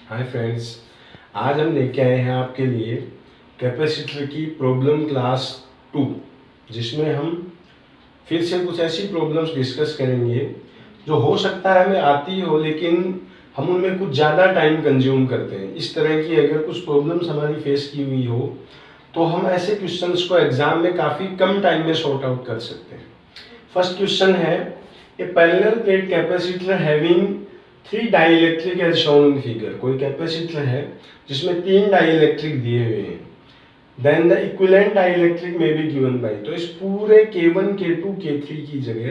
Hi friends, आज हम लेके आए हैं आपके लिए कैपेसिटर की प्रॉब्लम क्लास 2, जिसमें हम फिर से कुछ ऐसी प्रॉब्लम्स डिस्कस करेंगे जो हो सकता है हमें आती हो, लेकिन हम उनमें कुछ ज़्यादा टाइम कंज्यूम करते हैं। इस तरह की अगर कुछ प्रॉब्लम्स हमारी फेस की हुई हो तो हम ऐसे क्वेश्चंस को एग्जाम में काफ़ी कम टाइम में सॉर्ट आउट कर सकते हैं। फर्स्ट क्वेश्चन है, a parallel plate capacitor having 3 dielectric as shown in figure. कोई कैपेसिटर है जिसमें 3 डाइइलेक्ट्रिक दिए हुए हैं। देन द इक्विवेलेंट डाइइलेक्ट्रिक में बी गिवन बाय। तो इस पूरे K1 K2 K3 की जगह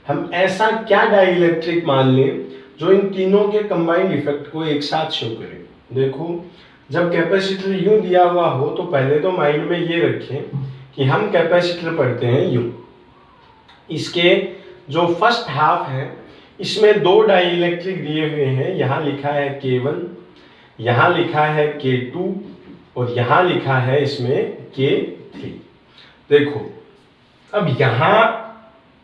हम ऐसा क्या डाइइलेक्ट्रिक मान लें जो इन तीनों के कंबाइंड इफेक्ट को एक साथ शो करे। देखो, जब कैपेसिटर यूं दिया हुआ हो तो पहले तो माइंड में ये रखें कि हम कैपेसिटर पढ़ते हैं यूं। इसके जो फर्स्ट हाफ है इसमें 2 डाइइलेक्ट्रिक दिए हुए हैं। यहाँ लिखा है K1, यहाँ लिखा है K2 और यहाँ लिखा है इसमें K3। देखो, अब यहाँ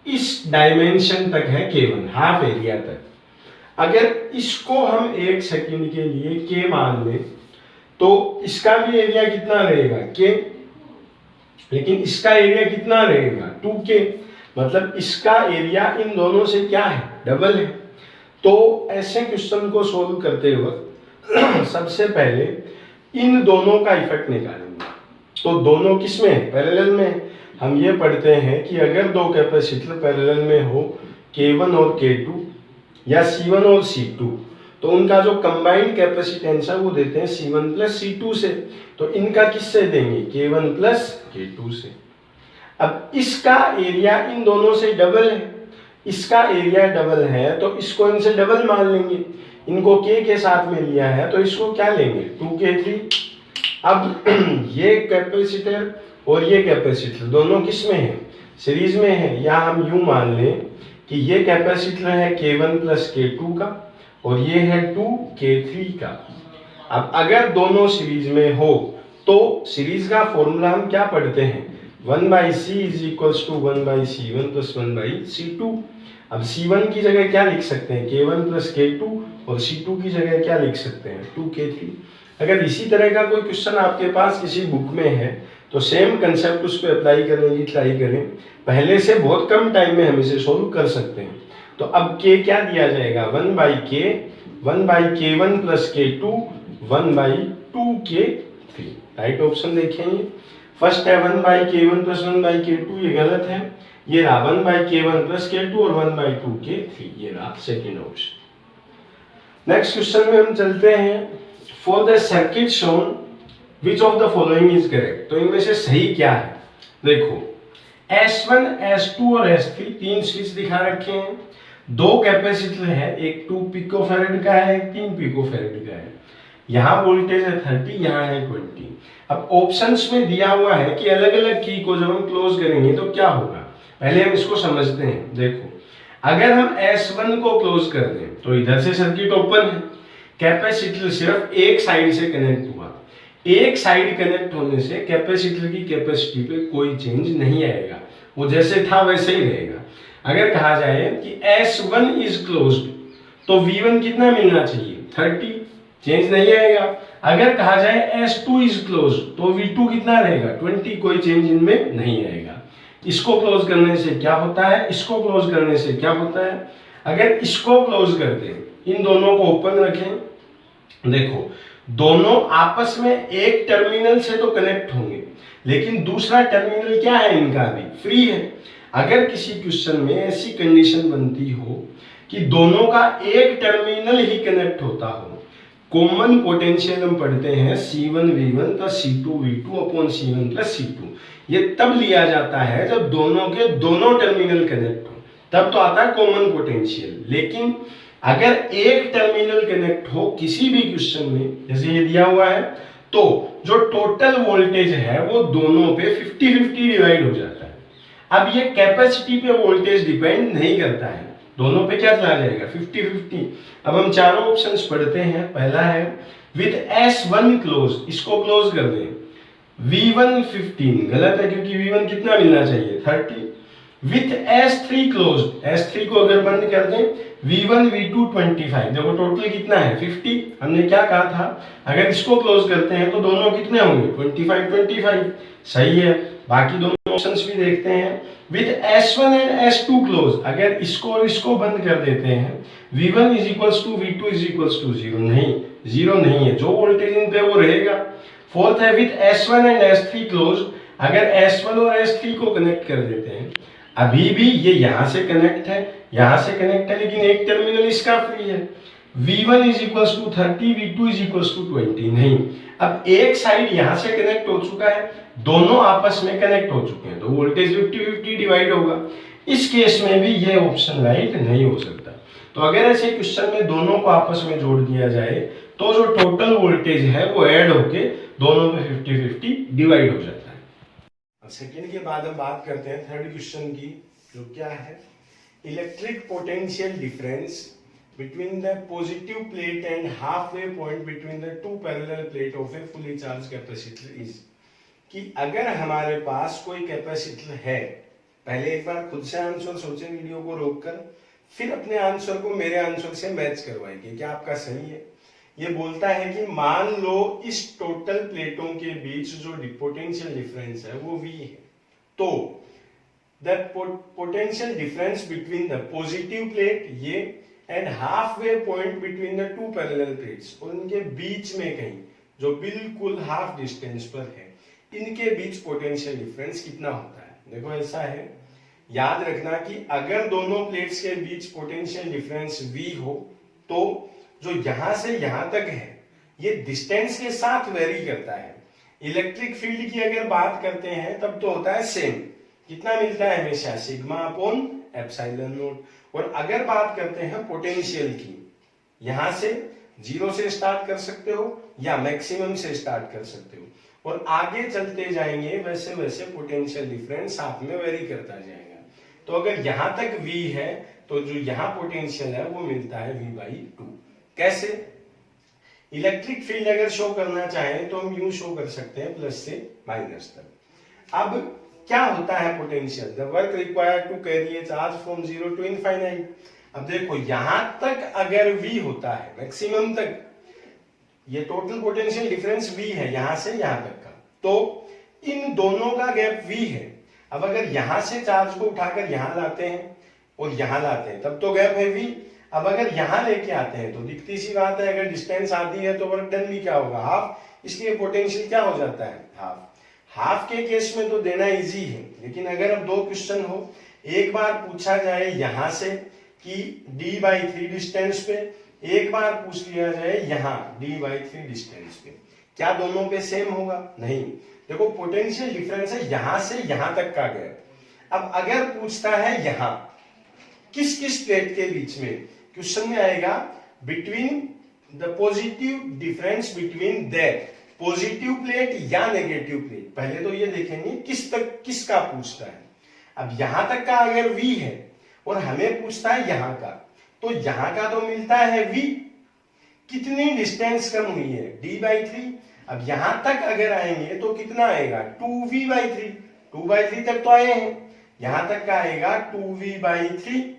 इस डायमेंशन तक है K1, हाफ एरिया तक। अगर इसको हम 1 सेकंड के लिए K मान लें तो इसका भी एरिया कितना रहेगा K, लेकिन इसका एरिया कितना रहेगा 2K। मतलब इसका एरिया इन दोनों से क्या है, डबल है। तो ऐसे क्वेश्चन को सोल्व करते वक्त सबसे पहले इन दोनों का इफेक्ट निकालेंगे। तो दोनों किस में है, पैरेलल में। हम ये पढ़ते हैं कि अगर दो कैपेसिटर पैरेलल में हो, K1 और K2 या C1 और C2, तो उनका जो कंबाइंड कैपेसिटेंस है वो देते हैं C1 प्लस C2 से। तो इनका किससे देंगे, K1 प्लस K2 से। अब इसका एरिया इन दोनों से डबल है, इसका एरिया डबल है तो इसको इनसे डबल मान लेंगे। इनको K के साथ में लिया है तो इसको क्या लेंगे 2K3। अब ये कैपेसिटर और ये कैपेसिटर दोनों किस में है, सीरीज में है। या हम यूं मान लें कि ये कैपेसिटर है K1 प्लस K2 का और ये है 2K3 का। अब अगर दोनों सीरीज में हो तो सीरीज का फॉर्मूला हम क्या पढ़ते हैं, 1/C is equals to 1/C1 plus 1/C2। अब C1 की जगह क्या लिख सकते हैं, K1 प्लस K2, और C2 की जगह क्या लिख सकते हैं 2K3। अगर इसी तरह का कोई क्वेश्चन आपके पास किसी बुक में है तो सेम कंसेप्ट उस पर अप्लाई करने की ट्राई करें। पहले से बहुत कम टाइम में हम इसे सोल्व कर सकते हैं। तो अब K क्या दिया जाएगा, 1/K, 1/K1 plus K2, 1/2K3। Right option देखेंगे। फर्स्ट है 1/K1 प्लस 1/K2, ये गलत है। ये रहा 1/K1 प्लस K2 और 1/2K3, ये रहा सेकेंड ऑप्शन। नेक्स्ट क्वेश्चन में हम चलते हैं। For the circuit shown which of the following is correct. तो इनमें से सही क्या है। देखो, S1, S2 और S3 तीन स्विच दिखा रखे हैं। 2 कैपेसिटर है, एक 2 पिकोफैरेड का है, एक 3 पिकोफैरेड का है। यहाँ वोल्टेज है 30, यहाँ है 20। अब ऑप्शंस में दिया हुआ है कि अलग अलग की को जब हम क्लोज करेंगे तो क्या होगा। पहले हम इसको समझते हैं। देखो, अगर हम S1 को क्लोज कर दें तो इधर से सर्किट ओपन है, कैपेसिटर सिर्फ एक साइड से कनेक्ट हुआ। एक साइड कनेक्ट होने से कैपेसिटर की कैपेसिटी पे कोई चेंज नहीं आएगा, वो जैसे था वैसे ही रहेगा। अगर कहा जाए कि S1 इज क्लोज्ड तो V1 कितना मिलना चाहिए 30, चेंज नहीं आएगा। अगर कहा जाए S2 इज क्लोज्ड तो V2 कितना रहेगा 20, कोई चेंज इनमें नहीं आएगा। इसको क्लोज करने से क्या होता है, इसको क्लोज करने से क्या होता है। अगर इसको क्लोज करते हैं, इन दोनों को ओपन रखें, देखो दोनों आपस में एक टर्मिनल से तो कनेक्ट होंगे, लेकिन दूसरा टर्मिनल क्या है इनका, अभी फ्री है। अगर किसी क्वेश्चन में ऐसी कंडीशन बनती हो कि दोनों का एक टर्मिनल ही कनेक्ट होता हो, कॉमन पोटेंशियल हम पढ़ते हैं C1V1 plus C2V2 upon C1 plus C2। ये तब लिया जाता है जब दोनों के दोनों टर्मिनल कनेक्ट हो, तब तो आता है कॉमन पोटेंशियल। लेकिन अगर एक टर्मिनल कनेक्ट हो किसी भी क्वेश्चन में, जैसे ये दिया हुआ है, तो जो टोटल वोल्टेज है वो दोनों पे 50-50 डिवाइड हो जाता है। अब ये कैपेसिटी पे वोल्टेज डिपेंड नहीं करता है, दोनों पे क्या चला जाएगा 50-50। अब हम चारों ऑप्शंस पढ़ते हैं। पहला है विथ S1 क्लोज, इसको क्लोज कर दें। V1 15, गलत है क्योंकि V1 कितना मिलना चाहिए 30। विथ S3 क्लोज्ड, S3 को अगर बंद कर दें V1 V2 25, देखो टोटल कितना है 50। हमने क्या कहा था, अगर इसको क्लोज करते हैं तो दोनों कितने होंगे 25 25, सही है। बाकी दोनों ऑप्शंस भी देखते हैं। With S1 and S2 close, अगर इसको और इसको बंद कर देते हैं, V1 is equals to V2 is equals to 0, नहीं, 0 नहीं है, जो वोल्टेज इन पे वो रहेगा। फोर्थ है with S1 and S3 close, अगर S1 और S3 को कनेक्ट कर देते हैं, अभी भी ये यहां से कनेक्ट है, यहां से कनेक्ट है, लेकिन एक टर्मिनल इसका फ्री है। V1 is equals to 30, V2 is equals to 20, नहीं, अब एक साइड यहां से कनेक्ट हो चुका है, दोनों आपस में कनेक्ट हो चुके हैं, तो वोल्टेज 50-50 डिवाइड होगा। इस केस में भी ये ऑप्शन राइट नहीं हो सकता। तो अगर ऐसे क्वेश्चन में दोनों को आपस में जोड़ दिया जाए तो जो टोटल वोल्टेज है वो ऐड होके दोनों में 50-50 डिवाइड हो जाता है। अब सेकेंड के बाद हम बात करते हैं थर्ड क्वेश्चन की, जो क्या है, electric potential difference between the positive plate and halfway point between the two parallel plate of a fully charged capacitor is, कि अगर हमारे पास कोई कैपेसिटर है, पहले एक बार खुद से आंसर सोचे वीडियो को रोककर, फिर अपने आंसर को मेरे आंसर से मैच करवाएंगे क्या आपका सही है। ये बोलता है कि मान लो इस टोटल प्लेटों के बीच जो पोटेंशियल डिफरेंस है वो V है, तो the potential difference between the positive plate ये and halfway point between the two parallel plates, और इनके बीच में कहीं जो बिल्कुल हाफ डिस्टेंस पर है, इनके बीच पोटेंशियल डिफरेंस कितना होता है। देखो ऐसा है, याद रखना कि अगर दोनों प्लेट्स के बीच पोटेंशियल डिफरेंस V हो तो जो यहां से यहां तक है ये डिस्टेंस के साथ वेरी करता है। इलेक्ट्रिक फील्ड की अगर बात करते हैं तब तो होता है सेम, कितना मिलता है हमेशा सिग्मा अपॉन एप्सिलॉन नॉट। और अगर बात करते हैं पोटेंशियल की, यहां से 0 से स्टार्ट कर सकते हो या मैक्सिमम से स्टार्ट कर सकते हो, और आगे चलते जाएंगे वैसे वैसे पोटेंशियल डिफरेंस साथ में वेरी करता जाएगा। तो अगर यहां तक V है तो जो यहां पोटेंशियल है वो मिलता है V/2। कैसे, इलेक्ट्रिक फील्ड अगर शो करना चाहें तो हम यूं शो कर सकते हैं प्लस से माइनस तक। अब क्या होता है potential, the work required to carry a charge from 0 to infinite. अब देखो यहां तक अगर V होता है मैक्सिमम तक, ये टोटल पोटेंशियल डिफरेंस V है यहां से यहां तक का, तो इन दोनों का गैप V है। अब अगर यहां से चार्ज को उठाकर यहां लाते हैं और यहां लाते हैं तब तो गैप है V। अब अगर यहां लेके आते हैं तो दिखती सी बात है, अगर डिस्टेंस आती है तो वर्क डन भी क्या होगा, हाफ, इसलिए पोटेंशियल क्या हो जाता है, हाफ। हाफ के केस में तो देना इजी है, लेकिन अगर अब दो क्वेश्चन हो, एक बार पूछा जाए यहां से कि D/3 डिस्टेंस पे, एक बार पूछ लिया जाए यहां D/3 डिस्टेंस पे, क्या दोनों पे सेम होगा, नहीं। देखो पोटेंशियल डिफरेंस है यहां से यहां तक का गैप। अब अगर पूछता है यहां किस किस प्लेट के बीच में, क्वेश्चन में आएगा between the positive difference between that positive plate या नेगेटिव प्लेट। पहले तो ये देखेंगे किस तक किसका पूछता है। अब यहां तक का अगर V है और हमें पूछता है यहां का, तो यहां का तो मिलता है V, कितनी डिस्टेंस कम हुई है D/3। अब यहां तक अगर आएंगे तो कितना आएगा 2V/3, 2/3 तक तो आए हैं, यहां तक का आएगा 2V/3।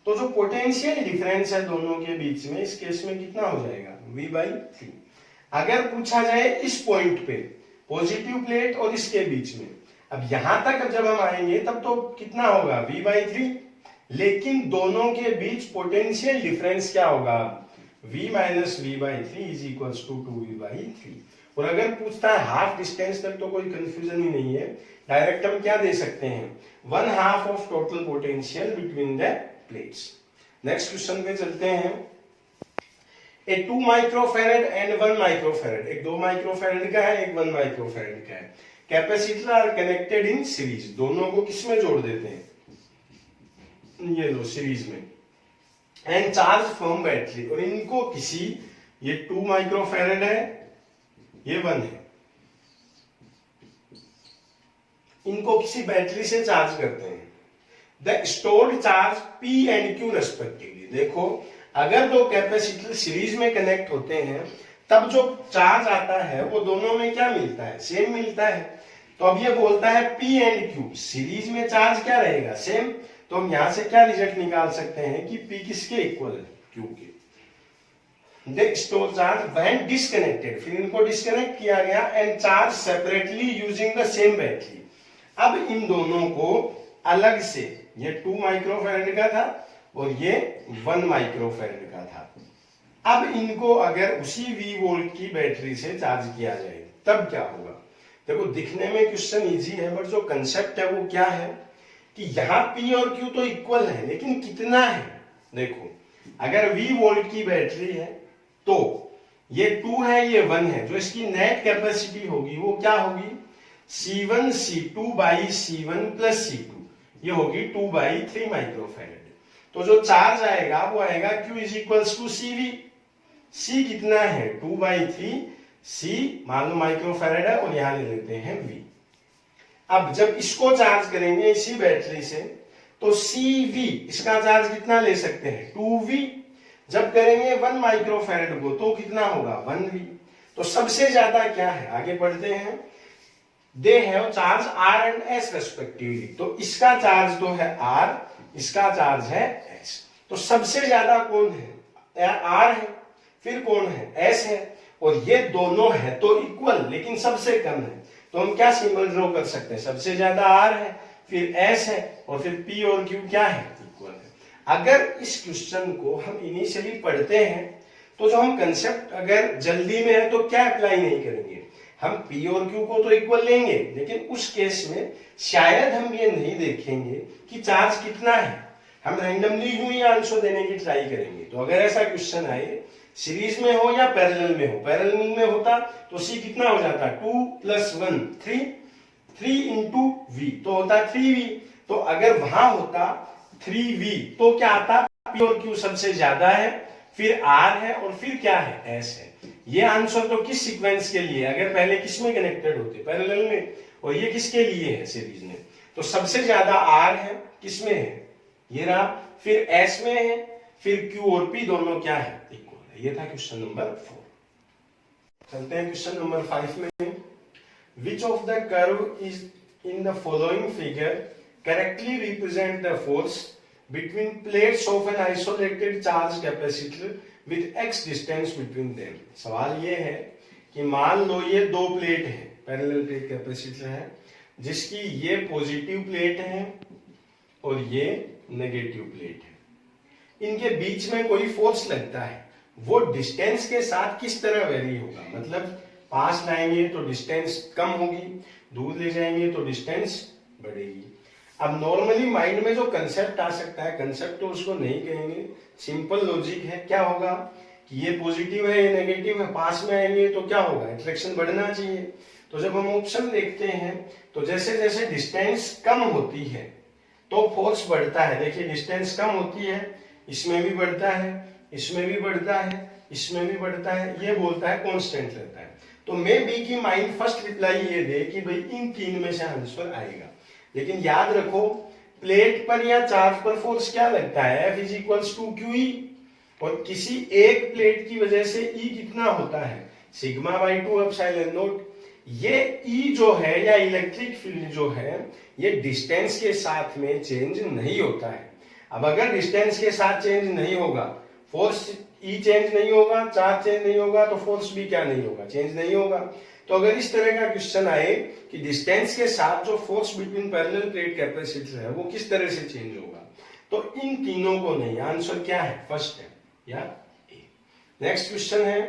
तो जो पोटेंशियल डिफरेंस है दोनों के बीच में, इस केस में कितना हो जाएगा V/3। अगर पूछा जाए इस पॉइंट पे पॉजिटिव प्लेट और इसके बीच में, अब यहां तक जब हम आएंगे तब तो कितना होगा V/3, लेकिन दोनों के बीच पोटेंशियल डिफरेंस क्या होगा, V minus V/3 is equals to 2V/3। और अगर पूछता है हाफ डिस्टेंस तक तो कोई कंफ्यूजन ही नहीं है, डायरेक्ट हम क्या दे सकते हैं, 1/2 of total potential between the plates. Next question पे चलते हैं। ए 2 माइक्रोफेरेड एंड 1 माइक्रोफेरेड, एक 2 माइक्रोफेरेड का है, एक 1 माइक्रोफेरेड का है, capacitor are connected in series. दोनों को किसमें जोड़ देते हैं, ये लो सीरीज में, एंड चार्ज फ्रॉम बैटरी, और इनको किसी, ये 2 माइक्रोफेरेड है, ये 1 है, इनको किसी बैटरी से चार्ज करते हैं। The stored charge P and Q respectively. देखो अगर दो कैपेसिटर सीरीज में कनेक्ट होते हैं तब जो चार्ज आता है वो दोनों में क्या मिलता है, सेम मिलता है। तो अब ये बोलता है P एंड Q, सीरीज में चार्ज क्या रहेगा, सेम, तो हम यहां से क्या रिजल्ट निकाल सकते हैं कि P किसके इक्वल है, Q के। They store charge when disconnected, फिर इनको डिस्कनेक्ट किया गया and charge separately using the same battery. अब इन दोनों को अलग से, ये 2 माइक्रोफैराड का था और ये 1 माइक्रोफैराड का था, अब इनको अगर उसी V वोल्ट की बैटरी से चार्ज किया जाए तब क्या होगा। देखो दिखने में क्वेश्चन इजी है, बट जो कंसेप्ट है वो क्या है कि यहाँ P और Q तो इक्वल है, लेकिन कितना है। देखो अगर V वोल्ट की बैटरी है तो ये 2 है, ये 1 है, जो इसकी नेट कैपेसिटी होगी वो क्या होगी, C1 C2 by C1 plus C2, ये होगी 2/3 माइक्रोफैराड। तो जो चार्ज आएगा वो आएगा Q is equals to CV। C कितना है, 2/3, C मान लो माइक्रोफैराड है और यहां ले लेते हैं V। अब जब इसको चार्ज करेंगे इसी बैटरी से तो CV, इसका चार्ज कितना ले सकते हैं, 2V। जब करेंगे 1 माइक्रोफैराड को तो कितना होगा, 1V। तो सबसे ज्यादा क्या है, आगे बढ़ते हैं, they have charge R and S respectively. तो इसका चार्ज तो है R, इसका चार्ज है S। तो सबसे ज्यादा कौन है, R है, फिर कौन है, S है, और ये दोनों है तो इक्वल, लेकिन सबसे कम है। तो हम क्या सिंबल ड्रॉ कर सकते हैं, सबसे ज्यादा R है, फिर S है, और फिर P और Q क्या है, इक्वल है। अगर इस क्वेश्चन को हम इनिशियली पढ़ते हैं तो जो हम कंसेप्ट अगर जल्दी में है तो क्या अप्लाई नहीं करेंगे, हम P और Q को तो इक्वल लेंगे, लेकिन उस केस में शायद हम ये नहीं देखेंगे कि चार्ज कितना है, हम रैंडमली यूं ही आंसर देने की ट्राई करेंगे। तो अगर ऐसा क्वेश्चन आए सीरीज में हो या पैरेलल में हो, पैरेलल में होता तो C कितना हो जाता, 2 + 1 3, 3 इंटू V तो होता 3V। तो अगर वहां होता 3V तो क्या आता, P और Q सबसे ज्यादा है, फिर R है, और फिर क्या है, S है। ये आंसर तो किस सीक्वेंस के लिए, अगर पहले किस में कनेक्टेड होते, पैरेलल में, और ये किसके लिए है, सीरीज में। तो सबसे ज्यादा R है, किस में है, ये रहा, फिर S में है, फिर Q और P दोनों क्या है, इक्वल है। ये था क्वेश्चन नंबर 4। चलते हैं क्वेश्चन नंबर 5 में। Which of the curve is in the following figure correctly represent the force between plates of an isolated charge capacitor with x distance between them. सवाल ये है कि मान लो ये 2 प्लेट है, पैरेलल प्लेट कैपेसिटर है, जिसकी ये पॉजिटिव प्लेट है और ये नेगेटिव प्लेट है। इनके बीच में कोई फोर्स लगता है, वो डिस्टेंस के साथ किस तरह वेरी होगा, मतलब पास लाएंगे तो डिस्टेंस कम होगी, दूर ले जाएंगे तो डिस्टेंस बढ़ेगी। अब नॉर्मली माइंड में जो कंसेप्ट आ सकता है, कंसेप्ट तो उसको नहीं कहेंगे, सिंपल लॉजिक है, क्या होगा कि ये पॉजिटिव है, ये नेगेटिव है, पास में आएंगे तो क्या होगा, अट्रैक्शन बढ़ना चाहिए। तो जब हम ऑप्शन देखते हैं तो जैसे जैसे डिस्टेंस कम होती है तो फोर्स बढ़ता है। देखिए डिस्टेंस कम होती है, इसमें भी बढ़ता है, इसमें भी बढ़ता है, इसमें भी बढ़ता है, ये बोलता है कांस्टेंट रहता है। तो मे बी की माइंड फर्स्ट रिप्लाई ये दे कि भाई इन 3 में से आंसर आएगा। लेकिन याद रखो प्लेट पर या चार्ज पर फोर्स क्या लगता है, F is equals to QE, और किसी एक प्लेट की वजह से E कितना होता है, σ/2 एप्सिलॉन नॉट। ये E जो है या इलेक्ट्रिक फील्ड जो है ये डिस्टेंस के साथ में चेंज नहीं होता है। अब अगर डिस्टेंस के साथ चेंज नहीं होगा, फोर्स E चेंज नहीं होगा, चार्ज चेंज नहीं होगा, तो फोर्स भी क्या नहीं होगा, चेंज नहीं होगा। तो अगर इस तरह का क्वेश्चन आए कि डिस्टेंस के साथ जो force between parallel plate capacitor है वो किस तरह से चेंज होगा, तो इन तीनों को नहीं, आंसर क्या है, फर्स्ट है या ए। नेक्स्ट क्वेश्चन है,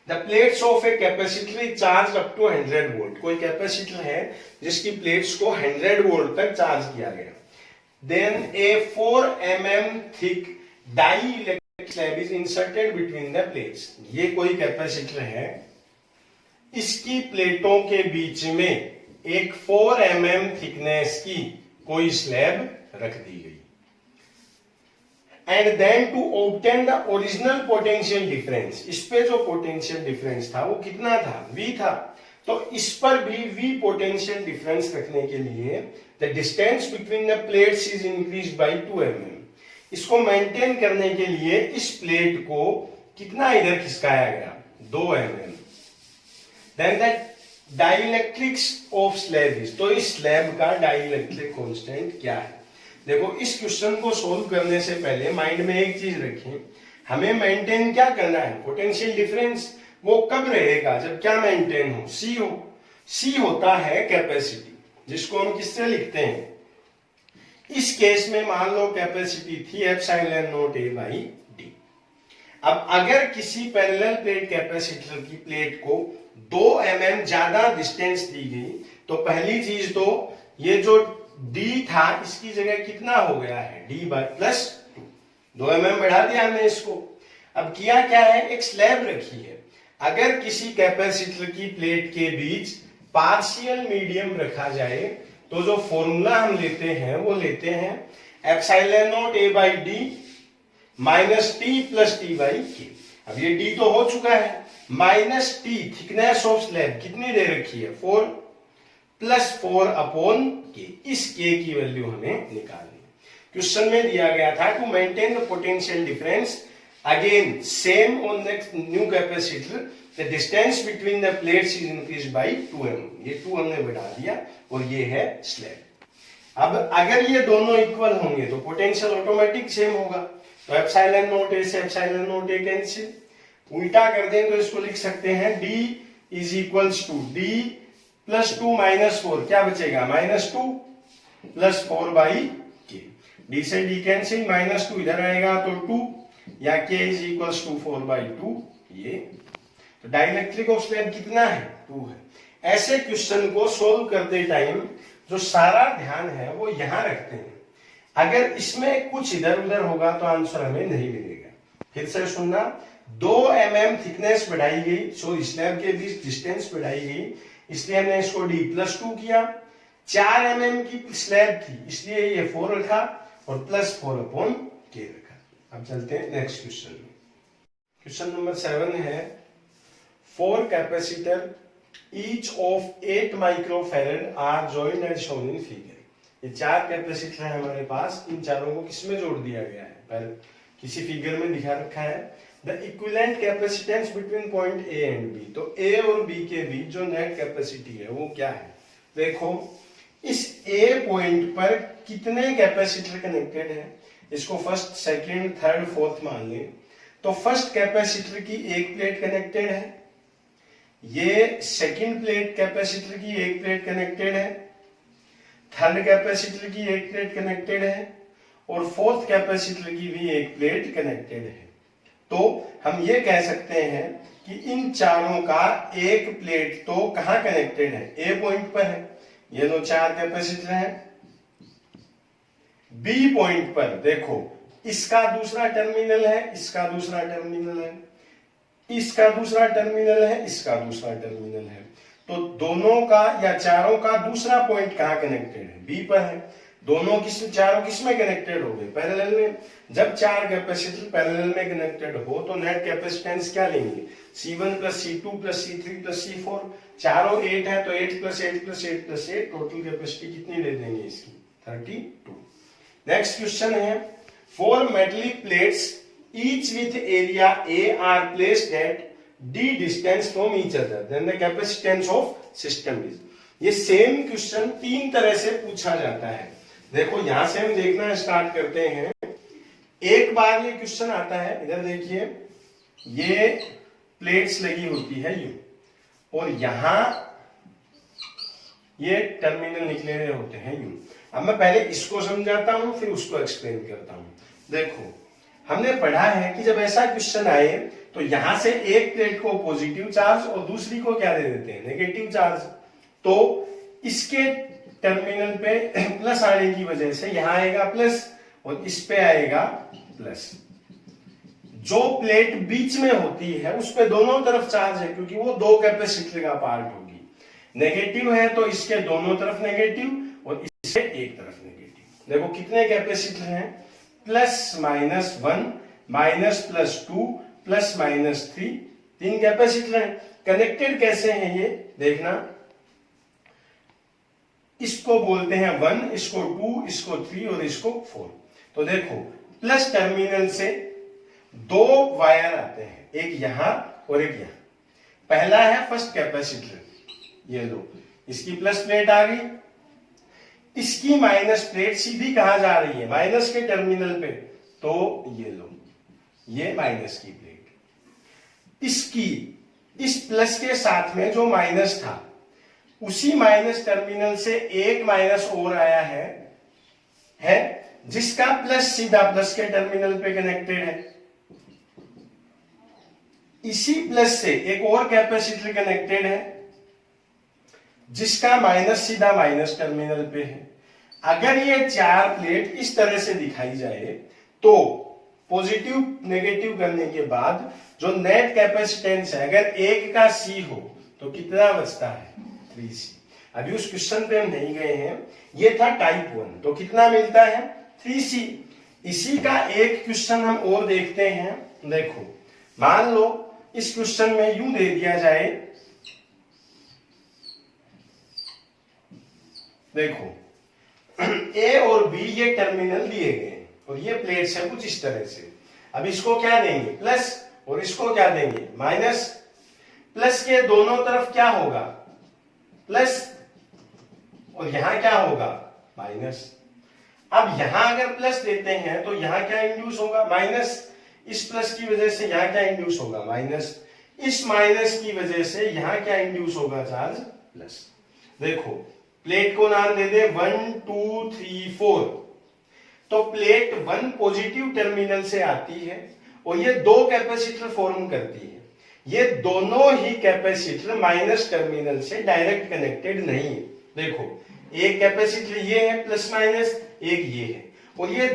the plates of a capacitor is charge up to 100 volt. कोई कैपेसिटर है जिसकी प्लेट्स को 100 वोल्ट तक चार्ज किया गया। Then a 4 mm thick dielectric slab is inserted between the plates. ये कोई कैपेसिटर है, इसकी प्लेटों के बीच में एक 4 mm थिकनेस की कोई स्लैब रख दी गई। And then to obtain the original potential difference, इस पे जो पोटेंशियल डिफरेंस था वो कितना था, V था। तो इस पर भी V पोटेंशियल डिफरेंस रखने के लिए the distance between the plates is increased by 2 mm। इसको मेंटेन करने के लिए इस प्लेट को कितना इधर खिसकाया गया, 2 mm। Then that dielectrics of slab is, तो इस स्लैब का डाइइलेक्ट्रिक कांस्टेंट क्या है। देखो इस क्वेश्चन को सोल्व करने से पहले माइंड में एक चीज रखें, हमें मेंटेन क्या करना है, पोटेंशियल डिफरेंस। वो कब रहेगा, जब क्या मेंटेन हो, सी हो। सी होता है कैपेसिटी, जिसको हम किससे लिखते हैं, इस केस में मान लो कैपेसिटी थी epsilon not a by D. अब अगर किसी पैरेलल प्लेट कैपेसिटर की प्लेट को 2 mm ज्यादा डिस्टेंस दी गई, तो पहली चीज तो ये जो d था इसकी जगह कितना हो गया है, d बाय प्लस 2 mm बढ़ा दिया हमने इसको। अब किया क्या है, एक स्लैब रखी है। अगर किसी कैपेसिटर की प्लेट के बीच पार्शियल मीडियम रखा जाए तो जो फॉर्मूला हम लेते हैं वो लेते हैं epsilon not a by D minus T plus T by के। अब ये डी तो हो चुका है, minus T thickness of slab कितनी दे रखी है 4 प्लस 4 अपॉन के। इस के की वैल्यू हमें निकालनी। क्वेश्चन में दिया गया था to maintain the potential difference again same on next new capacitor the distance between the plates is increase by 2 mm। ये 2 हमने बढ़ा दिया और ये है स्लैब। अब अगर ये दोनों इक्वल होंगे तो पोटेंशियल ऑटोमेटिक सेम होगा। तो एप्सिलॉन नॉट ए से एप्सिलॉन नॉट ए कैंसिल, उल्टा कर दें तो इसको लिख सकते हैं d is equals to d plus 2 minus 4, क्या बचेगा minus 2 plus 4 by k. d से d कैंसिल, माइनस 2 इधर आएगा तो 2 या k is equals to 4 by 2। ये तो डाइलेक्ट्रिक ऑफ स्लैब कितना है 2 है। ऐसे क्वेश्चन को सोल्व करते टाइम जो सारा ध्यान है वो यहां रखते हैं। अगर इसमें कुछ इधर उधर होगा तो आंसर हमें नहीं मिलेगा। फिर से सुनना, 2 mm थिकनेस बढ़ाई गई, सो स्लैब के बीच डिस्टेंस बढ़ाई गई, इसलिए हमने इसको d प्लस 2 किया। 4 mm की स्लैब थी इसलिए ये 4 रखा और प्लस 4 अपॉन के रखा। अब चलते हैं नेक्स्ट क्वेश्चन में। क्वेश्चन नंबर 7 है 4 capacitor each of 8 microfarad are joined as shown in figure. ये 4 कैपेसिटर है हमारे पास, इन चारों को किसमें जोड़ दिया गया है, पर किसी फिगर में दिखा रखा है। The equivalent capacitance between point A and B. तो ए और बी के बीच जो नेट कैपेसिटी है वो क्या है, देखो इस ए पॉइंट पर कितने कैपेसिटर कनेक्टेड है, इसको फर्स्ट सेकंड थर्ड फोर्थ मान लें। तो फर्स्ट कैपेसिटर की एक प्लेट कनेक्टेड है, ये सेकंड प्लेट कैपेसिटर की एक प्लेट कनेक्टेड है, थर्ड कैपेसिटर की एक प्लेट कनेक्टेड है और फोर्थ कैपेसिटर की भी एक प्लेट कनेक्टेड है। तो हम ये कह सकते हैं कि इन चारों का एक प्लेट तो कहां कनेक्टेड है, ए पॉइंट पर है। ये दो 4 कैपेसिटर हैं। बी पॉइंट पर देखो इसका दूसरा टर्मिनल है, इसका दूसरा टर्मिनल है, इसका दूसरा टर्मिनल है, इसका दूसरा टर्मिनल है। तो दोनों का या चारों का दूसरा पॉइंट कहां कनेक्टेड है, बी पर है। दोनों चारों किस में कनेक्टेड हो गए, पैरेलल में। जब 4 कैपेसिटर पैरेलल में कनेक्टेड हो तो नेट कैपेसिटेंस क्या लेंगे, C1 plus C2 plus C3 plus C4। चारों 8 है तो 8 plus 8 plus 8 plus 8, total capacity कितनी दे देंगे इसकी 32। नेक्स्ट क्वेश्चन है 4 metallic plates each with area A are placed at d distance from each other, then the capacitance of system is। ये same question 3 तरह से पूछा जाता है। देखो यहां से हम देखना स्टार्ट करते हैं। एक बार ये क्वेश्चन आता है, इधर देखिए ये प्लेट्स लगी होती है यू, और यहां ये टर्मिनल निकले हुए होते हैं यू। अब मैं पहले इसको समझाता हूं फिर उसको एक्सप्लेन करता हूं। देखो हमने पढ़ा है कि जब ऐसा क्वेश्चन आए तो यहां से एक प्लेट को पॉजिटिव चार्ज और दूसरी को क्या दे देते हैं, नेगेटिव चार्ज। तो इसके टर्मिनल पे प्लस आने की वजह से यहां आएगा प्लस और इस पे आएगा प्लस। जो प्लेट बीच में होती है उस पे दोनों तरफ चार्ज है क्योंकि वो 2 कैपेसिटर का पार्ट होगी। नेगेटिव है तो इसके दोनों तरफ नेगेटिव और इसके एक तरफ नेगेटिव। देखो कितने कैपेसिटर हैं, plus minus 1 minus plus 2 plus minus 3, 3 capacitor हैं। कनेक्टेड कैसे हैं ये देखना, इसको बोलते हैं 1, इसको 2, इसको 3 और इसको 4। तो देखो प्लस टर्मिनल से 2 वायर आते हैं, एक यहां और एक यहां। पहला है फर्स्ट कैपेसिटर, ये दो, इसकी प्लस प्लेट आ गई। इसकी माइनस प्लेट सीधी कहां जा रही है, माइनस के टर्मिनल पे, तो ये लो, ये माइनस की प्लेट, इसकी इस प्लस के साथ में जो माइनस था उसी माइनस टर्मिनल से एक माइनस और आया है जिसका प्लस सीधा प्लस के टर्मिनल पे कनेक्टेड है। इसी प्लस से एक और कैपेसिटर कनेक्टेड है जिसका माइनस सीधा माइनस टर्मिनल पे है। अगर ये चार प्लेट इस तरह से दिखाई जाए तो पॉजिटिव नेगेटिव करने के बाद जो नेट कैपेसिटेंस है, अगर एक का सी हो तो कितना बचता है, 3C। अभी उस क्वेश्चन पे हम नहीं गए हैं, ये था टाइप 1, तो कितना मिलता है, 3C। इसी का एक क्वेश्चन हम और देखते हैं। देखो, मान लो इस क्वेश्चन में यूं दे दिया जाए, देखो ए और बी ये टर्मिनल दिए गए हैं और ये प्लेट्स है कुछ इस तरह से। अब इसको क्या देंगे, प्लस, और इसको क्या देंगे, माइनस। प्लस के दोनों तरफ क्या होगा, प्लस, और यहां क्या होगा, माइनस। अब यहां अगर प्लस देते हैं तो यहां क्या इंड्यूस होगा, माइनस। इस प्लस की वजह से यहां क्या इंड्यूस होगा, माइनस। इस माइनस की वजह से यहां क्या इंड्यूस होगा, चार्ज, प्लस। देखो, प्लेट को नाम दे दे 1 2 3 4। तो प्लेट 1 पॉजिटिव टर्मिनल से आती है और ये दो कैपेसिटर फॉर्म करती है। ये दोनों ही कैपेसिटर माइनस टर्मिनल से डायरेक्ट कनेक्टेड नहीं है। देखो, एक कैपेसिटर ये है प्लस माइनस, एक ये है, और ये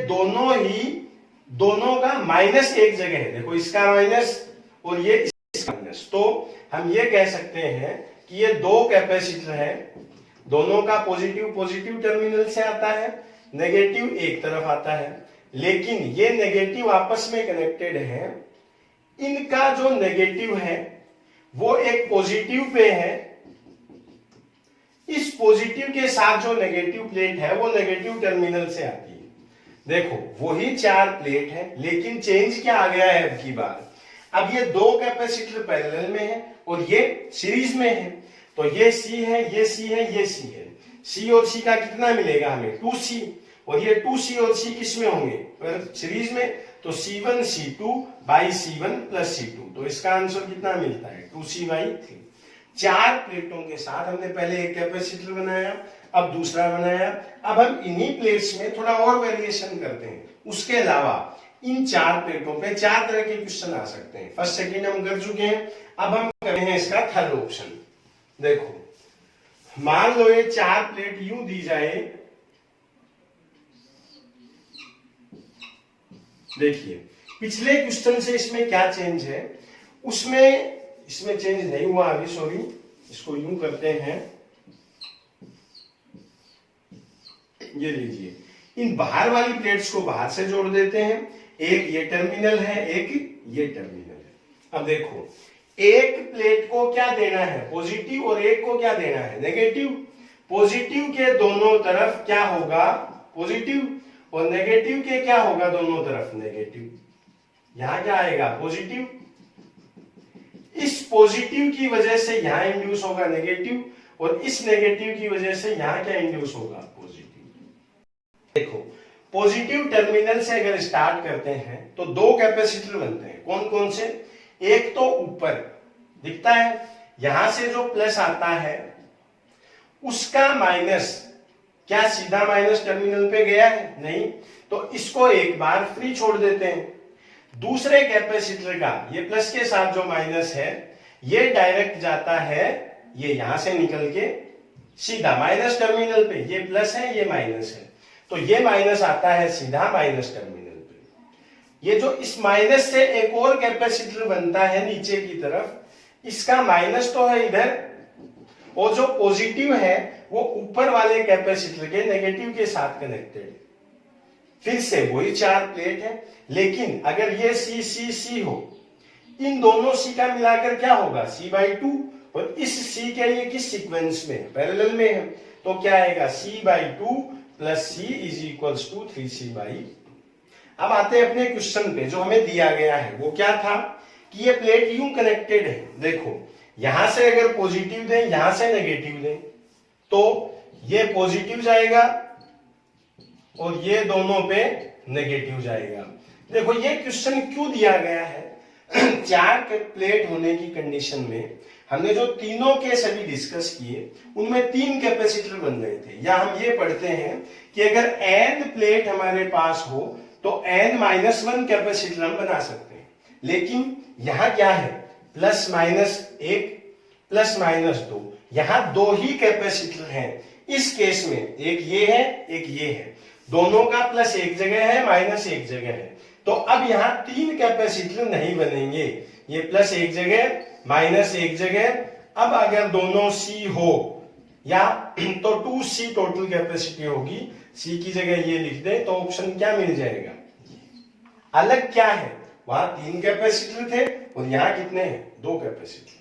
दोनों का माइनस एक जगह है। देखो, इसका माइनस और ये इसका माइनस। तो हम ये कह सकते हैं कि ये दो कैपेसिटर है, दोनों का पॉजिटिव पॉजिटिव टर्मिनल से आता है, नेगेटिव एक तरफ आता है, लेकिन ये नेगेटिव आपस में कनेक्टेड है। इनका जो नेगेटिव है वो एक पॉजिटिव पे है, इस पॉजिटिव के साथ जो नेगेटिव प्लेट है वो नेगेटिव टर्मिनल से आती है। देखो, वही चार प्लेट है, लेकिन चेंज क्या आ गया है अब की बार, अब ये दो कैपेसिटर पैरेलल में है और ये सीरीज में है। तो ये C है, ये C है, ये C है। C और C का कितना मिलेगा हमें, 2C, और ये 2C और C किस में होंगे, सीरीज में। तो C1 C2 by C1 plus C2, तो इसका आंसर कितना मिलता है, 2C बाई 3। चार प्लेटों के साथ हमने पहले एक कैपेसिटर बनाया, अब दूसरा बनाया। अब हम इन्हीं प्लेट्स में थोड़ा और वेरिएशन करते हैं। उसके अलावा इन चार प्लेटों पे चार तरह के क्वेश्चन आ सकते हैं। फर्स्ट सेकंड हम कर चुके हैं, अब हम कर रहे हैं इसका थर्ड ऑप्शन। देखो, मान लो ये चार प्लेट यूं दी जाए, देखिए पिछले क्वेश्चन से इसमें क्या चेंज है, इसमें चेंज नहीं हुआ अभी, सॉरी, इसको यूं करते हैं, ये लीजिए, इन बाहर वाली प्लेट्स को बाहर से जोड़ देते हैं। एक ये टर्मिनल है, एक ये टर्मिनल है। अब देखो, एक प्लेट को क्या देना है, पॉजिटिव, और एक को क्या देना है, नेगेटिव। पॉजिटिव के दोनों तरफ क्या होगा, पॉजिटिव, और नेगेटिव के क्या होगा, दोनों तरफ नेगेटिव। यहां क्या आएगा, पॉजिटिव। इस पॉजिटिव की वजह से यहां इंड्यूस होगा नेगेटिव, और इस नेगेटिव की वजह से यहां क्या इंड्यूस होगा, पॉजिटिव। देखो, पॉजिटिव टर्मिनल से अगर स्टार्ट करते हैं तो दो कैपेसिटर बनते हैं। कौन कौन से, एक तो ऊपर दिखता है, यहां से जो प्लस आता है उसका माइनस क्या सीधा माइनस टर्मिनल पे गया है, नहीं, तो इसको एक बार फ्री छोड़ देते हैं। दूसरे कैपेसिटर का ये प्लस के साथ जो माइनस है ये डायरेक्ट जाता है, ये यहां से निकल के सीधा माइनस टर्मिनल पे, ये प्लस है ये माइनस है, तो ये माइनस आता है सीधा माइनस टर्मिनल पे। ये जो इस माइनस से एक और कैपेसिटर बनता है नीचे की तरफ, इसका माइनस तो है इधर, और जो पॉजिटिव है वो ऊपर वाले कैपेसिटर के नेगेटिव के साथ कनेक्टेड है। फिर से वही चार प्लेट है, लेकिन अगर ये C C C हो, इन दोनों C का मिलाकर क्या होगा, C/2, और इस C के लिए किस सीक्वेंस में है, पैरेलल में है, तो क्या आएगा, C/2 plus C is equals to 3C/2। अब आते हैं अपने क्वेश्चन पे, जो हमें दिया गया है वो क्या था कि ये प्लेट यूं कनेक्टेड है। देखो, यहां से अगर पॉजिटिव दें, यहां से नेगेटिव दें, तो ये पॉजिटिव जाएगा, और ये दोनों पे नेगेटिव जाएगा। देखो ये क्वेश्चन क्यों दिया गया है? 4 प्लेट होने की कंडीशन में हमने जो तीनों केस अभी डिस्कस किए उनमें 3 कैपेसिटर बन रहे थे, या हम ये पढ़ते हैं कि अगर n प्लेट हमारे पास हो तो n-1 कैपेसिटर हम बना सकते हैं। लेकिन यहां क्या है? +-1 +-2, यहां 2 ही कैपेसिटर हैं इस केस में, एक ये है एक ये है, दोनों का प्लस एक जगह है माइनस एक जगह है। तो अब यहां 3 कैपेसिटर नहीं बनेंगे, ये प्लस एक जगह माइनस एक जगह। अब अगर दोनों C हो या तो 2C टोटल कैपेसिटी होगी, C की जगह ये लिख दे तो ऑप्शन क्या मिल जाएगा? अलग क्या है? वहां 3 कैपेसिटर थे और यहां कितने हैं? 2 कैपेसिटर।